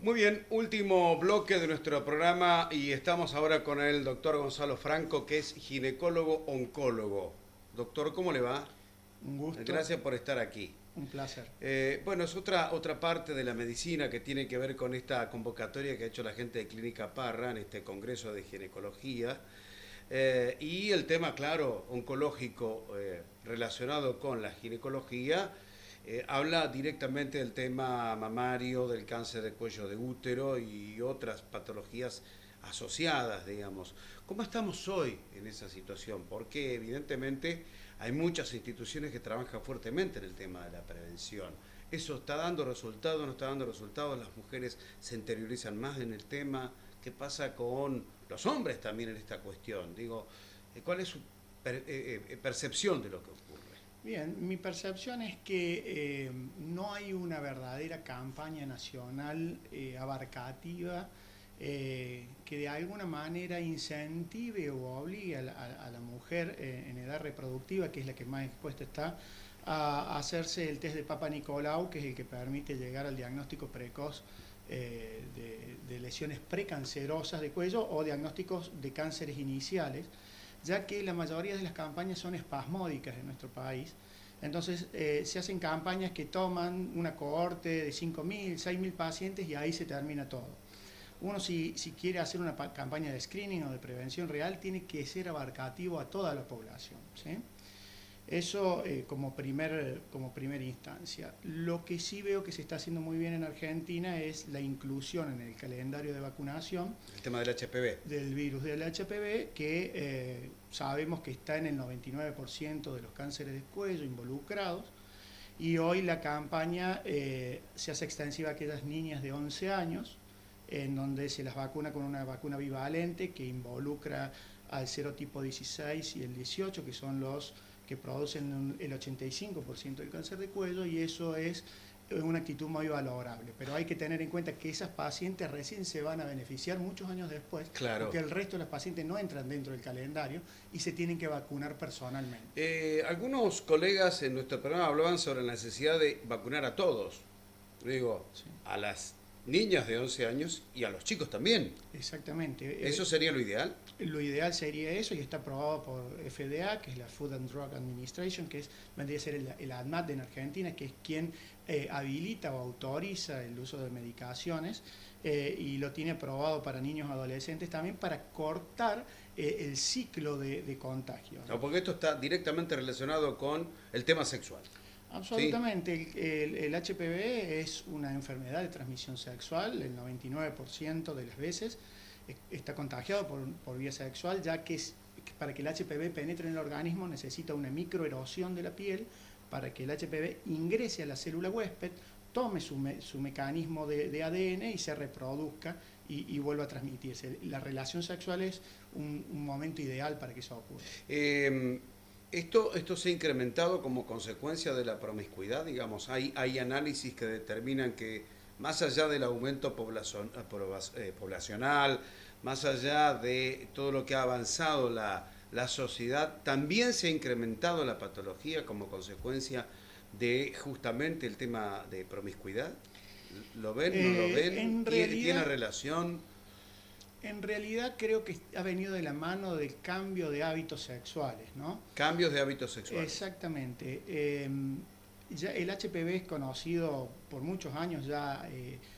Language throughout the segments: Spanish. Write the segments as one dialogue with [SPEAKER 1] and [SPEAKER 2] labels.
[SPEAKER 1] Muy bien, último bloque de nuestro programa y estamos ahora con el doctor Gonzalo Franco, que es ginecólogo-oncólogo. Doctor, ¿cómo le va?
[SPEAKER 2] Un gusto,
[SPEAKER 1] Gracias por estar aquí.
[SPEAKER 2] un placer.
[SPEAKER 1] Bueno, es otra parte de la medicina que tiene que ver con esta convocatoria que ha hecho la gente de Clínica Parra en este congreso de ginecología. Y el tema, claro, oncológico relacionado con la ginecología, habla directamente del tema mamario, del cáncer de cuello de útero y otras patologías asociadas, digamos. ¿Cómo estamos hoy en esa situación? Porque evidentemente hay muchas instituciones que trabajan fuertemente en el tema de la prevención. ¿Eso está dando resultados, no está dando resultados? ¿Las mujeres se interiorizan más en el tema? ¿Qué pasa con los hombres también en esta cuestión? Digo, ¿cuál es su percepción de lo que ocurre?
[SPEAKER 2] Bien, mi percepción es que no hay una verdadera campaña nacional abarcativa que de alguna manera incentive o obligue a la mujer en edad reproductiva, que es la que más expuesta está, a hacerse el test de Papa Nicolau, que es el que permite llegar al diagnóstico precoz de lesiones precancerosas de cuello o diagnósticos de cánceres iniciales, ya que la mayoría de las campañas son espasmódicas en nuestro país. Entonces se hacen campañas que toman una cohorte de 5.000, 6.000 pacientes y ahí se termina todo. Uno si quiere hacer una campaña de screening o de prevención real tiene que ser abarcativo a toda la población, ¿sí? Eso como primera instancia. Lo que sí veo que se está haciendo muy bien en Argentina es la inclusión en el calendario de vacunación
[SPEAKER 1] El tema del HPV.
[SPEAKER 2] del virus del HPV, que sabemos que está en el 99% de los cánceres de cuello involucrados, y hoy la campaña se hace extensiva a aquellas niñas de 11 años, en donde se las vacuna con una vacuna bivalente que involucra al serotipo 16 y el 18, que son los que producen el 85% del cáncer de cuello, y eso es una actitud muy valorable. Pero hay que tener en cuenta que esas pacientes recién se van a beneficiar muchos años después,
[SPEAKER 1] Claro.
[SPEAKER 2] porque el resto de las pacientes no entran dentro del calendario y se tienen que vacunar personalmente.
[SPEAKER 1] Algunos colegas en nuestro programa hablaban sobre la necesidad de vacunar a todos. Digo,
[SPEAKER 2] Sí.
[SPEAKER 1] a las niñas de 11 años y a los chicos también.
[SPEAKER 2] Exactamente.
[SPEAKER 1] ¿Eso sería lo ideal?
[SPEAKER 2] Lo ideal sería eso, y está aprobado por FDA, que es la Food and Drug Administration, que vendría a ser el ANMAT en Argentina, que es quien habilita o autoriza el uso de medicaciones, y lo tiene aprobado para niños y adolescentes también para cortar el ciclo de contagio.
[SPEAKER 1] No, porque esto está directamente relacionado con el tema sexual.
[SPEAKER 2] Absolutamente, el HPV es una enfermedad de transmisión sexual, el 99% de las veces está contagiado por vía sexual, ya que para que el HPV penetre en el organismo necesita una microerosión de la piel para que el HPV ingrese a la célula huésped, tome su mecanismo de ADN y se reproduzca y vuelva a transmitirse. La relación sexual es un momento ideal para que eso ocurra.
[SPEAKER 1] Esto se ha incrementado como consecuencia de la promiscuidad, digamos. Hay análisis que determinan que más allá del aumento poblacional, más allá de todo lo que ha avanzado la sociedad, también se ha incrementado la patología como consecuencia de justamente el tema de promiscuidad. ¿Lo ven? ¿No lo ven? ¿Tiene relación?
[SPEAKER 2] En realidad creo que ha venido de la mano del cambio de hábitos sexuales, ¿no?
[SPEAKER 1] Cambios de hábitos sexuales.
[SPEAKER 2] Exactamente. Ya el HPV es conocido por muchos años, ya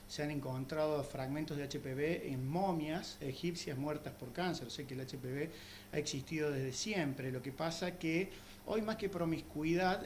[SPEAKER 2] se han encontrado fragmentos de HPV en momias egipcias muertas por cáncer. O sea que el HPV ha existido desde siempre. Lo que pasa que hoy, más que promiscuidad,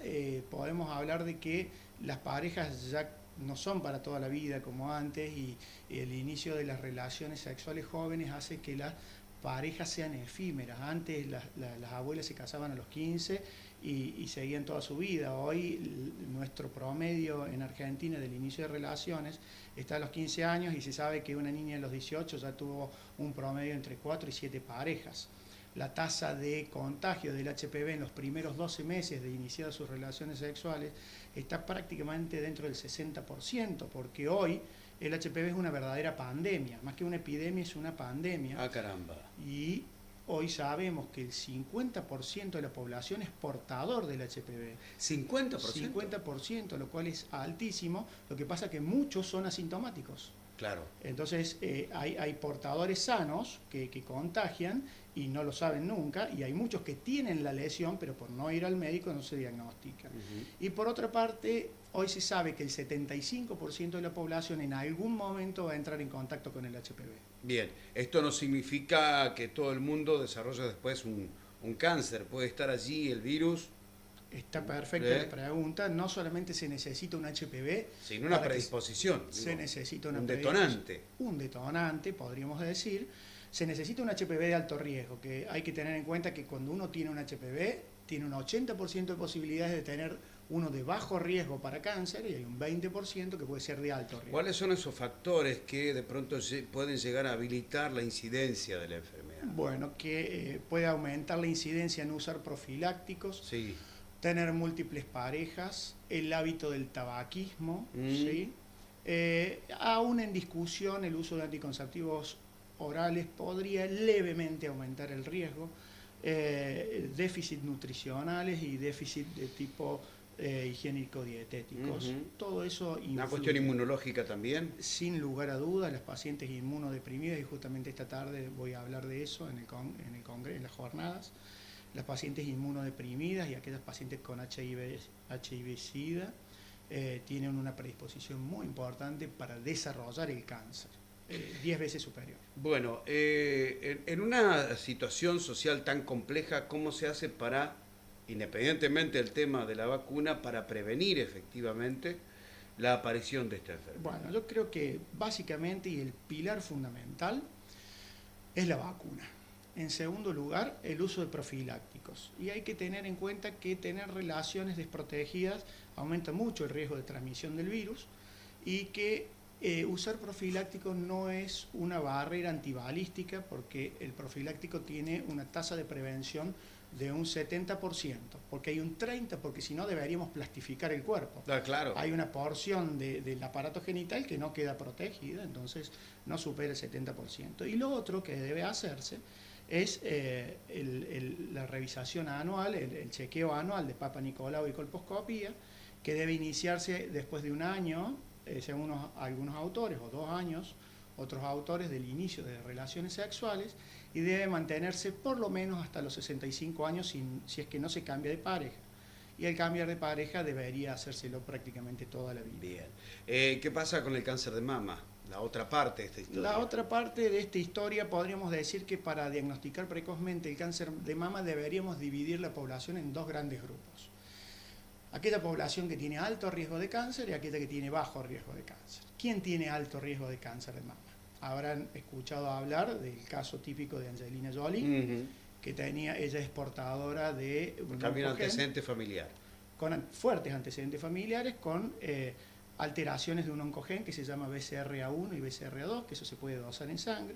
[SPEAKER 2] podemos hablar de que las parejas ya no son para toda la vida como antes, y el inicio de las relaciones sexuales jóvenes hace que las parejas sean efímeras. Antes las abuelas se casaban a los 15 y seguían toda su vida. Hoy nuestro promedio en Argentina del inicio de relaciones está a los 15 años, y se sabe que una niña de los 18 ya tuvo un promedio entre 4 y 7 parejas. La tasa de contagio del HPV en los primeros 12 meses de iniciar sus relaciones sexuales está prácticamente dentro del 60%, porque hoy el HPV es una verdadera pandemia, más que una epidemia, es una pandemia.
[SPEAKER 1] Ah, caramba.
[SPEAKER 2] Y hoy sabemos que el 50% de la población es portador del HPV.
[SPEAKER 1] 50%.
[SPEAKER 2] 50%, lo cual es altísimo. Lo que pasa es que muchos son asintomáticos.
[SPEAKER 1] Claro.
[SPEAKER 2] Entonces hay portadores sanos que contagian y no lo saben nunca, y hay muchos que tienen la lesión, pero por no ir al médico no se diagnostican. Y por otra parte, hoy se sabe que el 75% de la población en algún momento va a entrar en contacto con el HPV.
[SPEAKER 1] Bien, esto no significa que todo el mundo desarrolle después un cáncer, puede estar allí el virus.
[SPEAKER 2] Está perfecta la pregunta. No solamente se necesita un HPV,
[SPEAKER 1] sino una predisposición.
[SPEAKER 2] Se necesita una
[SPEAKER 1] un detonante.
[SPEAKER 2] Un detonante, podríamos decir. Se necesita un HPV de alto riesgo, que hay que tener en cuenta que cuando uno tiene un HPV, tiene un 80% de posibilidades de tener uno de bajo riesgo para cáncer y hay un 20% que puede ser de alto riesgo.
[SPEAKER 1] ¿Cuáles son esos factores que de pronto pueden llegar a habilitar la incidencia de la enfermedad?
[SPEAKER 2] Bueno, que puede aumentar la incidencia en usar profilácticos.
[SPEAKER 1] Sí.
[SPEAKER 2] Tener múltiples parejas, el hábito del tabaquismo, ¿sí? Aún en discusión el uso de anticonceptivos orales podría levemente aumentar el riesgo, déficit nutricionales y déficit de tipo higiénico-dietéticos. Todo eso influye.
[SPEAKER 1] ¿Una cuestión inmunológica también?
[SPEAKER 2] Sin lugar a dudas, las pacientes inmunodeprimidas, y justamente esta tarde voy a hablar de eso en el congreso, en las jornadas. Las pacientes inmunodeprimidas y aquellas pacientes con HIV-Sida tienen una predisposición muy importante para desarrollar el cáncer, 10 veces superior.
[SPEAKER 1] Bueno, en una situación social tan compleja, ¿cómo se hace para, independientemente del tema de la vacuna, para prevenir efectivamente la aparición de esta enfermedad?
[SPEAKER 2] Bueno, yo creo que básicamente y el pilar fundamental es la vacuna. En segundo lugar, el uso de profilácticos. Y hay que tener en cuenta que tener relaciones desprotegidas aumenta mucho el riesgo de transmisión del virus y que usar profilácticos no es una barrera antibalística porque el profiláctico tiene una tasa de prevención de un 70%, porque hay un 30%, porque si no deberíamos plastificar el cuerpo.
[SPEAKER 1] Claro.
[SPEAKER 2] Hay una porción del aparato genital que no queda protegida, entonces no supera el 70%. Y lo otro que debe hacerse es la revisación anual, el chequeo anual de Papa Nicolau y colposcopía, que debe iniciarse después de un año, según algunos autores, o 2 años, otros autores, del inicio de relaciones sexuales, y debe mantenerse por lo menos hasta los 65 años si es que no se cambia de pareja. Y el cambiar de pareja debería hacérselo prácticamente toda la vida.
[SPEAKER 1] Bien. ¿Qué pasa con el cáncer de mama? La otra parte de esta historia.
[SPEAKER 2] La otra parte de esta historia podríamos decir que para diagnosticar precozmente el cáncer de mama deberíamos dividir la población en 2 grandes grupos. Aquella población que tiene alto riesgo de cáncer y aquella que tiene bajo riesgo de cáncer. ¿Quién tiene alto riesgo de cáncer de mama? Habrán escuchado hablar del caso típico de Angelina Jolie, que ella es portadora de un
[SPEAKER 1] también antecedente familiar.
[SPEAKER 2] Con fuertes antecedentes familiares, con alteraciones de un oncogen que se llama BCRA1 y BCRA2, que eso se puede dosar en sangre.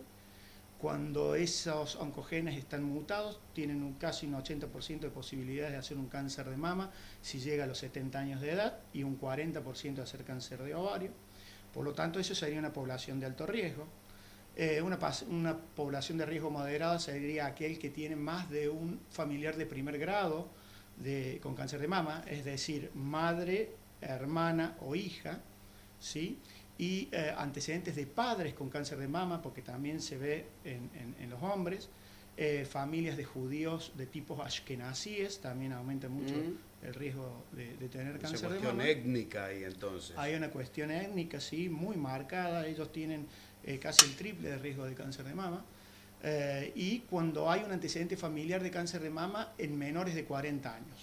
[SPEAKER 2] Cuando esos oncogenes están mutados, tienen casi un 80% de posibilidades de hacer un cáncer de mama si llega a los 70 años de edad y un 40% de hacer cáncer de ovario. Por lo tanto, eso sería una población de alto riesgo. Una población de riesgo moderado sería aquel que tiene más de un familiar de primer grado con cáncer de mama, es decir, madre, hermana o hija, ¿sí? Y antecedentes de padres con cáncer de mama, porque también se ve en los hombres, familias de judíos de tipos ashkenazíes, también aumenta mucho el riesgo de tener cáncer de mama.
[SPEAKER 1] Hay una cuestión étnica ahí entonces.
[SPEAKER 2] Hay una cuestión étnica, sí, muy marcada, ellos tienen casi el triple de riesgo de cáncer de mama. Y cuando hay un antecedente familiar de cáncer de mama en menores de 40 años.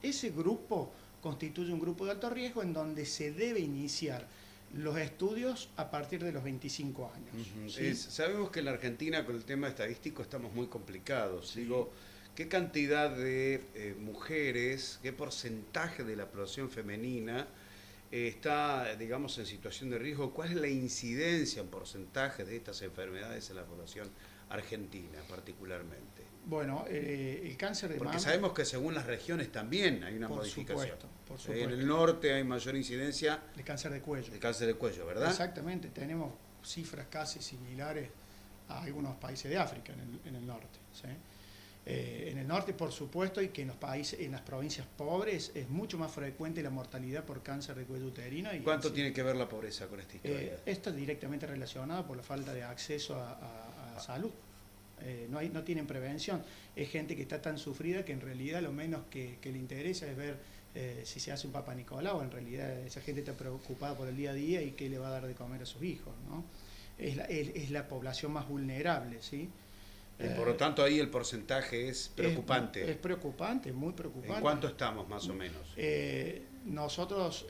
[SPEAKER 2] Ese grupo constituye un grupo de alto riesgo en donde se debe iniciar los estudios a partir de los 25 años. ¿Sí?
[SPEAKER 1] Sabemos que en la Argentina con el tema estadístico estamos muy complicados.
[SPEAKER 2] Sí.
[SPEAKER 1] Digo, ¿qué cantidad de mujeres, qué porcentaje de la población femenina está, digamos, en situación de riesgo? ¿Cuál es la incidencia en porcentaje de estas enfermedades en la población argentina particularmente?
[SPEAKER 2] Bueno, el cáncer de mama...
[SPEAKER 1] Porque sabemos que según las regiones también hay una modificación.
[SPEAKER 2] Por supuesto.
[SPEAKER 1] En el norte hay mayor incidencia
[SPEAKER 2] de cáncer de cuello.
[SPEAKER 1] De cáncer de cuello, ¿verdad?
[SPEAKER 2] Exactamente, tenemos cifras casi similares a algunos países de África en el norte. ¿Sí? En el norte, por supuesto, y que en los países, en las provincias pobres, es mucho más frecuente la mortalidad por cáncer de cuello uterino. Y
[SPEAKER 1] ¿cuánto tiene que ver la pobreza con esta historia?
[SPEAKER 2] Esto es directamente relacionado por la falta de acceso a salud. No tienen prevención. Es gente que está tan sufrida que en realidad lo menos que le interesa es ver si se hace un Papa Nicolau. En realidad esa gente está preocupada por el día a día y qué le va a dar de comer a sus hijos, ¿no? Es la población más vulnerable, ¿sí?
[SPEAKER 1] Por lo tanto, ahí el porcentaje es preocupante.
[SPEAKER 2] Es preocupante, muy preocupante.
[SPEAKER 1] ¿En cuánto estamos, más o menos?
[SPEAKER 2] Nosotros,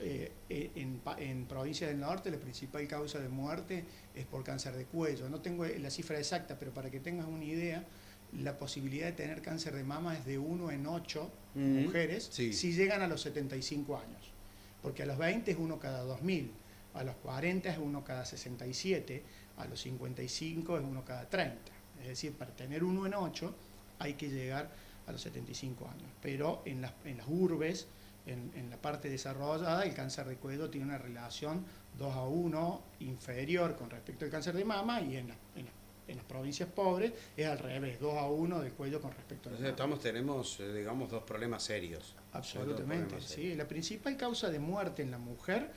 [SPEAKER 2] en provincia del norte, la principal causa de muerte es por cáncer de cuello. No tengo la cifra exacta, pero para que tengas una idea, la posibilidad de tener cáncer de mama es de 1 en 8 mujeres si llegan a los 75 años. Porque a los 20 es 1 cada 2000, a los 40 es 1 cada 67, a los 55 es 1 cada 30. Es decir, para tener 1 en 8 hay que llegar a los 75 años. Pero en las urbes, en la parte desarrollada, el cáncer de cuello tiene una relación 2-1 inferior con respecto al cáncer de mama, y en las provincias pobres es al revés, 2-1 del cuello con respecto al mama.
[SPEAKER 1] Tenemos, digamos, dos problemas serios.
[SPEAKER 2] Absolutamente, sí. La principal causa de muerte en la mujer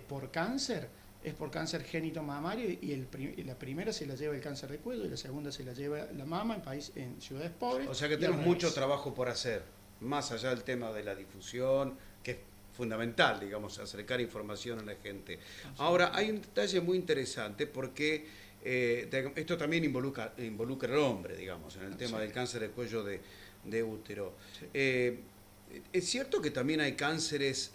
[SPEAKER 2] por cáncer es por cáncer génito mamario, y la primera se la lleva el cáncer de cuello y la segunda se la lleva la mama en ciudades pobres.
[SPEAKER 1] O sea que tenemos mucho trabajo por hacer, más allá del tema de la difusión, que es fundamental, digamos, acercar información a la gente. Ahora, hay un detalle muy interesante porque esto también involucra al hombre, digamos, en el tema del cáncer de cuello de útero. Sí. ¿Es cierto que también hay cánceres,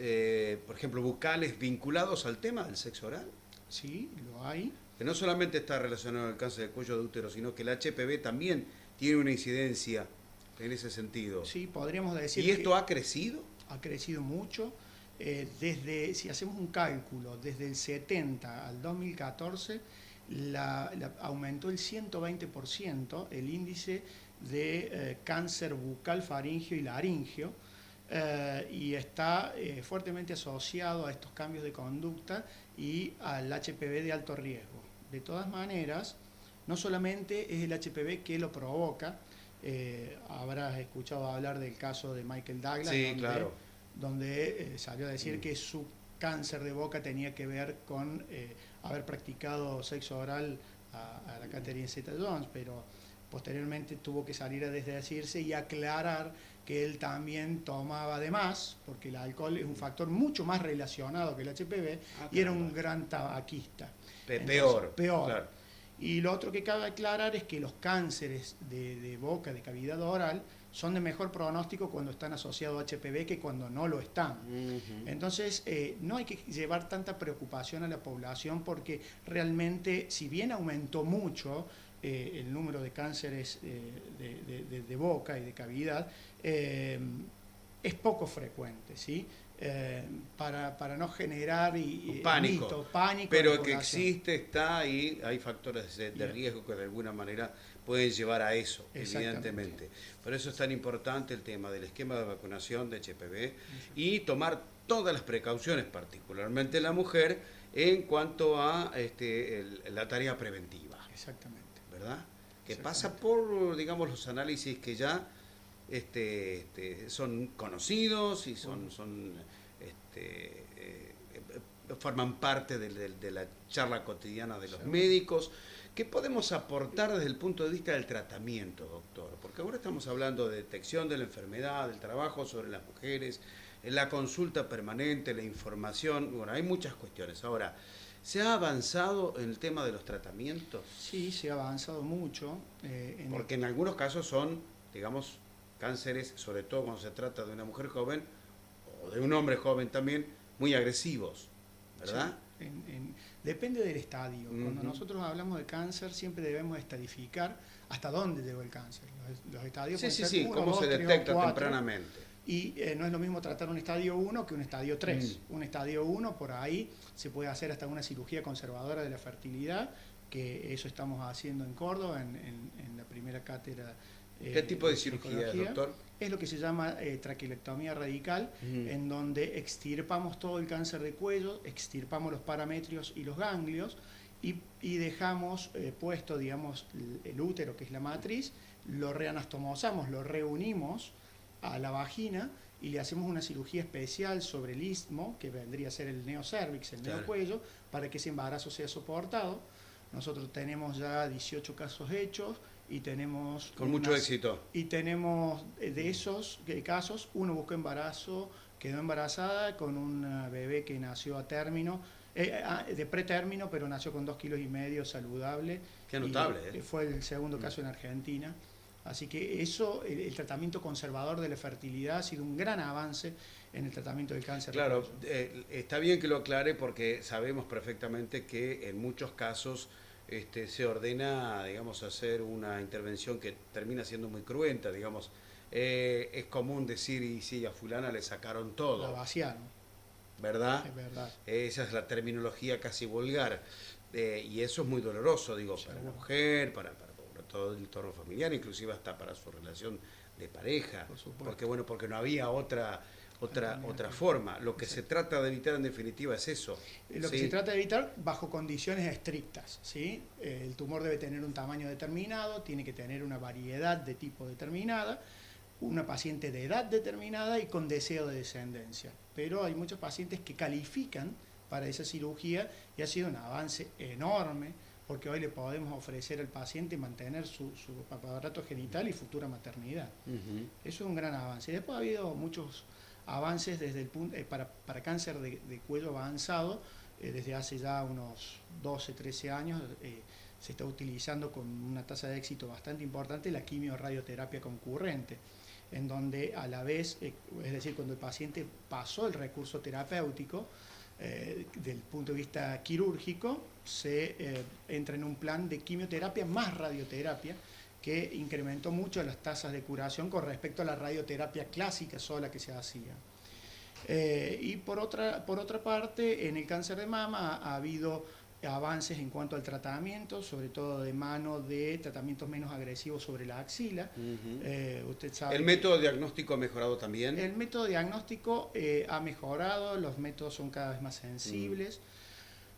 [SPEAKER 1] por ejemplo, bucales vinculados al tema del sexo oral?
[SPEAKER 2] Sí, lo hay.
[SPEAKER 1] Que no solamente está relacionado al cáncer de cuello de útero, sino que el HPV también tiene una incidencia en ese sentido.
[SPEAKER 2] Sí, podríamos decir.
[SPEAKER 1] ¿Y esto ha crecido?
[SPEAKER 2] Ha crecido mucho. Si hacemos un cálculo, desde el 70 al 2014, aumentó el 120% el índice de cáncer bucal, faríngeo y laríngeo. Y está fuertemente asociado a estos cambios de conducta y al HPV de alto riesgo. De todas maneras, no solamente es el HPV que lo provoca. Habrás escuchado hablar del caso de Michael Douglas,
[SPEAKER 1] sí, claro,
[SPEAKER 2] donde salió a decir que su cáncer de boca tenía que ver con haber practicado sexo oral a la Catherine Zeta-Jones, pero posteriormente tuvo que salir a desdecirse y aclarar que él también tomaba de más, porque el alcohol es un factor mucho más relacionado que el HPV, y era un gran tabaquista.
[SPEAKER 1] Peor.
[SPEAKER 2] Claro. Y lo otro que cabe aclarar es que los cánceres de boca, de cavidad oral, son de mejor pronóstico cuando están asociados a HPV que cuando no lo están. Entonces, no hay que llevar tanta preocupación a la población, porque realmente, si bien aumentó mucho el número de cánceres de boca y de cavidad, es poco frecuente, ¿sí? Para no generar
[SPEAKER 1] pánico, pero que existe, está ahí, hay factores de riesgo que de alguna manera pueden llevar a eso, evidentemente. Por eso es tan importante el tema del esquema de vacunación de HPV y tomar todas las precauciones, particularmente la mujer, en cuanto a la tarea preventiva.
[SPEAKER 2] Exactamente.
[SPEAKER 1] ¿Verdad? Que pasa por, digamos, los análisis que ya son conocidos y forman parte de la charla cotidiana de los médicos. ¿Qué podemos aportar desde el punto de vista del tratamiento, doctor? Porque ahora estamos hablando de detección de la enfermedad, del trabajo sobre las mujeres, la consulta permanente, la información. Bueno, hay muchas cuestiones. Ahora, ¿se ha avanzado en el tema de los tratamientos?
[SPEAKER 2] Sí, se ha avanzado mucho.
[SPEAKER 1] Porque en algunos casos son, digamos, cánceres, sobre todo cuando se trata de una mujer joven o de un hombre joven también, muy agresivos, ¿verdad?
[SPEAKER 2] Sí, depende del estadio. Cuando nosotros hablamos de cáncer, siempre debemos estadificar hasta dónde llegó el cáncer. Los estadios pueden ser 1,
[SPEAKER 1] cómo
[SPEAKER 2] 2,
[SPEAKER 1] se
[SPEAKER 2] 3,
[SPEAKER 1] detecta
[SPEAKER 2] 4,
[SPEAKER 1] tempranamente.
[SPEAKER 2] Y no es lo mismo tratar un estadio 1 que un estadio 3. Un estadio 1, por ahí se puede hacer hasta una cirugía conservadora de la fertilidad, que eso estamos haciendo en Córdoba, en la primera cátedra.
[SPEAKER 1] ¿Qué tipo de cirugía, doctor?
[SPEAKER 2] Es lo que se llama traquelectomía radical, en donde extirpamos todo el cáncer de cuello, extirpamos los parametrios y los ganglios, y dejamos puesto, digamos, el útero, que es la matriz, lo reanastomosamos, lo reunimos a la vagina y le hacemos una cirugía especial sobre el istmo, que vendría a ser el neocervix, el neocuello, para que ese embarazo sea soportado. Nosotros tenemos ya 18 casos hechos y tenemos...
[SPEAKER 1] Con mucho éxito.
[SPEAKER 2] Y tenemos de esos casos, uno buscó embarazo, quedó embarazada con un bebé que nació a término, de pretérmino, pero nació con 2,5 kilos, saludable.
[SPEAKER 1] Qué notable.
[SPEAKER 2] Fue el segundo caso en Argentina. Así que eso, el tratamiento conservador de la fertilidad ha sido un gran avance en el tratamiento del cáncer.
[SPEAKER 1] Claro, está bien que lo aclare porque sabemos perfectamente que en muchos casos se ordena, digamos, hacer una intervención que termina siendo muy cruenta, digamos. Es común decir, y sí, a fulana le sacaron todo.
[SPEAKER 2] La vaciaron.
[SPEAKER 1] ¿Verdad?
[SPEAKER 2] Es verdad.
[SPEAKER 1] Esa es la terminología casi vulgar. Y eso es muy doloroso, digo, para la mujer, para todo el entorno familiar, inclusive hasta para su relación de pareja.
[SPEAKER 2] Por supuesto.
[SPEAKER 1] Porque, bueno, porque no había otra forma. Lo que se trata de evitar en definitiva es eso.
[SPEAKER 2] Lo que se trata de evitar bajo condiciones estrictas, ¿sí? El tumor debe tener un tamaño determinado, tiene que tener una variedad de tipo determinada, una paciente de edad determinada y con deseo de descendencia. Pero hay muchos pacientes que califican para esa cirugía y ha sido un avance enorme, porque hoy le podemos ofrecer al paciente mantener su aparato genital y futura maternidad. Eso es un gran avance. Y después ha habido muchos avances desde el punto, para cáncer de cuello avanzado, desde hace ya unos 12, 13 años, se está utilizando con una tasa de éxito bastante importante la quimio-radioterapia concurrente, en donde a la vez, es decir, cuando el paciente pasó el recurso terapéutico, del punto de vista quirúrgico, se entra en un plan de quimioterapia más radioterapia que incrementó mucho las tasas de curación con respecto a la radioterapia clásica sola que se hacía. Y por otra parte, en el cáncer de mama ha habido avances en cuanto al tratamiento, sobre todo de mano de tratamientos menos agresivos sobre la axila. Usted sabe,
[SPEAKER 1] ¿el método diagnóstico ha mejorado también?
[SPEAKER 2] El método diagnóstico ha mejorado, los métodos son cada vez más sensibles.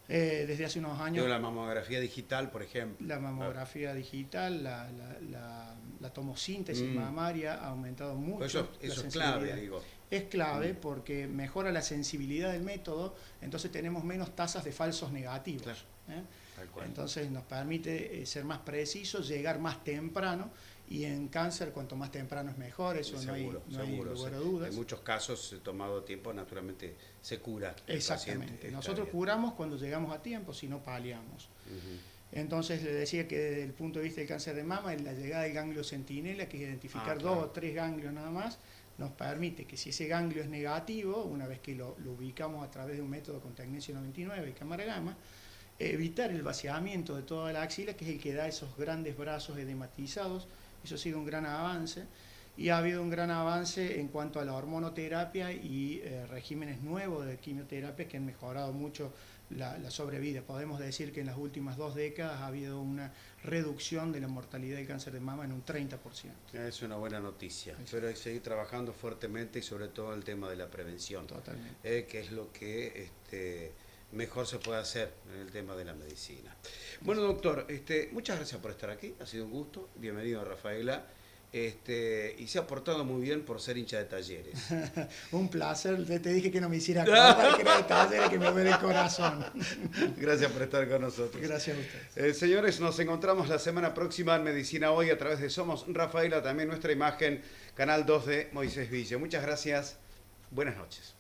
[SPEAKER 2] Desde hace unos años...
[SPEAKER 1] La mamografía digital, por ejemplo.
[SPEAKER 2] La mamografía digital, la tomosíntesis mamaria ha aumentado mucho.
[SPEAKER 1] Eso es clave, digo.
[SPEAKER 2] Es clave porque mejora la sensibilidad del método, entonces tenemos menos tasas de falsos negativos.
[SPEAKER 1] Claro.
[SPEAKER 2] Entonces nos permite ser más precisos, llegar más temprano, y en cáncer cuanto más temprano es mejor, eso no hay lugar a dudas.
[SPEAKER 1] En muchos casos, tomado tiempo, naturalmente se cura.
[SPEAKER 2] Exactamente. Nosotros curamos cuando llegamos a tiempo, si no paliamos. Entonces le decía que desde el punto de vista del cáncer de mama, la llegada del ganglio centinela, que es identificar 2 o 3 ganglios nada más, nos permite que si ese ganglio es negativo, una vez que lo ubicamos a través de un método con tecnecio 99 y cámara gamma, evitar el vaciamiento de toda la axila, que es el que da esos grandes brazos edematizados. Eso ha sido un gran avance. Y ha habido un gran avance en cuanto a la hormonoterapia y regímenes nuevos de quimioterapia que han mejorado mucho la sobrevida. Podemos decir que en las últimas 2 décadas ha habido una reducción de la mortalidad del cáncer de mama en un 30%.
[SPEAKER 1] Es una buena noticia, pero hay que seguir trabajando fuertemente y sobre todo el tema de la prevención.
[SPEAKER 2] Totalmente.
[SPEAKER 1] Que es lo que mejor se puede hacer en el tema de la medicina. Bueno, doctor, muchas gracias por estar aquí, ha sido un gusto, bienvenido a Rafaela. Y se ha portado muy bien por ser hincha de Talleres.
[SPEAKER 2] Un placer, te dije que no me hiciera acordar que era de Talleres, que me duele el corazón.
[SPEAKER 1] Gracias por estar con nosotros.
[SPEAKER 2] Gracias a ustedes.
[SPEAKER 1] Señores, nos encontramos la semana próxima en Medicina Hoy a través de Somos Rafaela, también nuestra imagen, Canal 2 de Moisés Villa. Muchas gracias, buenas noches.